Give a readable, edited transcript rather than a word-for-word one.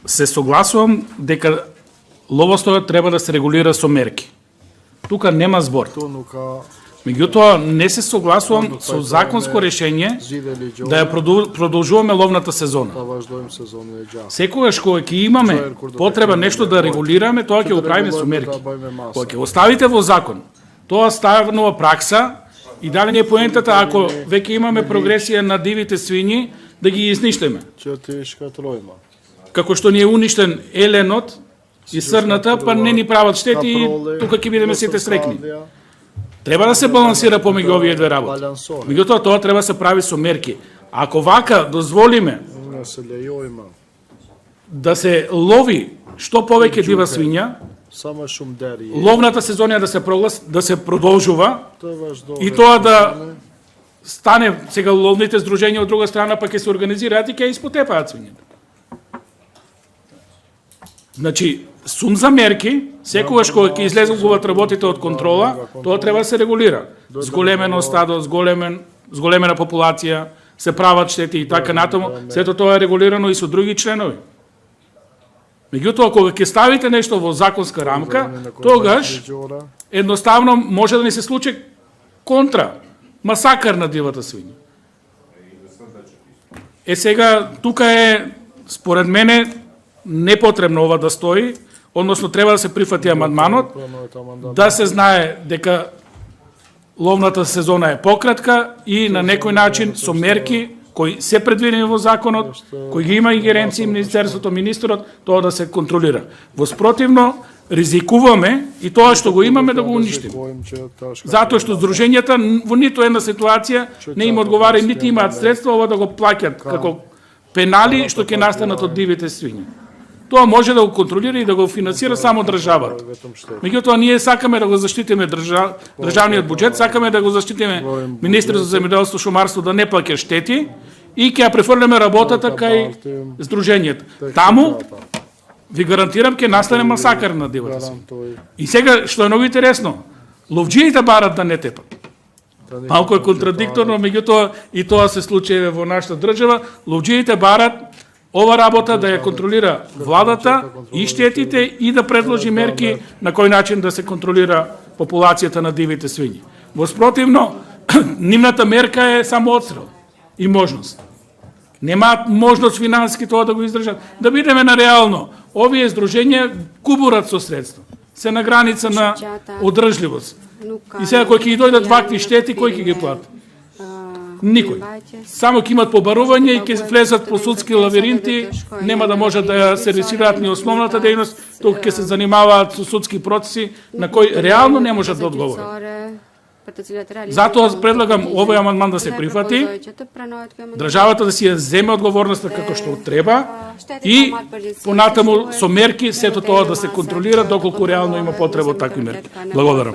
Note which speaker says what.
Speaker 1: се согласувам дека ловостојот треба да се регулира со мерки. Тука нема збор. Меѓутоа, не се согласувам со законско решение да ја продолжуваме ловната сезона. Секогаш кога ќе имаме потреба нешто да регулираме, тоа ќе го правиме со мерки. Кога ќе оставите во закон, тоа станува пракса и дали не е поентата ако веќе имаме прогресија на дивите свињи да ги изништиме. Како што ни е уништен еленот и срната, па не ни прават штети и тука ќе бидеме сите срекни. Треба да се балансира помеѓу овие две работи. Меѓутоа, тоа треба да се прави со мерки. Ако вака дозволиме да се лови што повеќе дива свиња, ловната сезонија да се продолжува и тоа да стане сега ловните здруженија од друга страна па ќе се организираат и ќе испотепаат свињата. Значи, сум за мерки, секогаш кога ќе излезуваат работите од контрола, тоа треба да се регулира. Зголемено стадо, зголемена популација, се прават штети и така натаму, сето тоа е регулирано и со други членови. Меѓутоа, кога ќе ставите нешто во законска рамка, тогаш едноставно може да ни се случи контра, масакар на дивата свиња. Сега, тука е, според мене, непотребно ова да стои, односно треба да се прифати амандманот, да се знае дека ловната сезона е пократка и на некој начин со мерки кои се предвидени во законот, кои ги има ингеренции Министерството, министерот, тоа да се контролира. Во спротивно, ризикуваме и тоа што го имаме да го уништиме. Затоа што здруженијата во ниту една ситуација не им одговара и нити имаат средства ова да го плаќат како пенали што ќе настанат од дивите свиња. Тоа може да го контролира и да го финансира само државата. Меѓутоа, ние сакаме да го заштитиме државниот буџет, сакаме да го заштитиме министерот за земјоделство, шумарство да не плаќа штети и ќе ја префрлиме работата кај здруженијата. Таму ви гарантирам ќе настане масакар на дивата свиња. И сега што е многу интересно, ловџиите барат да не тепат. Малку е контрадикторно, меѓутоа и тоа се случи во нашата држава, ловџиите барат ова работа да ја контролира владата и штетите и да предложи мерки на кој начин да се контролира популацијата на дивите свињи. Во спротивно, нивната мерка е само одстрел и можност. Немаат можност финансиски тоа да го издржат. Да бидеме на реално, овие здруженија кубурат со средства. Се на граница на одржливост. И сега кој ќе ги дојдат вакви штети, кој ќе ги плати? Никој. Само ќе имат побарување и ќе влезат по судски лавиринти, нема да можат да ја сервисираат ни основната дејност, тука ќе се занимаваат со судски процеси на кои реално не можат да одговорат. Затоа предлагам овој амандман да се прифати, државата да си ја земе одговорноста како што треба и понатаму со мерки сето тоа да се контролира доколку реално има потреба од такви мерки. Благодарам.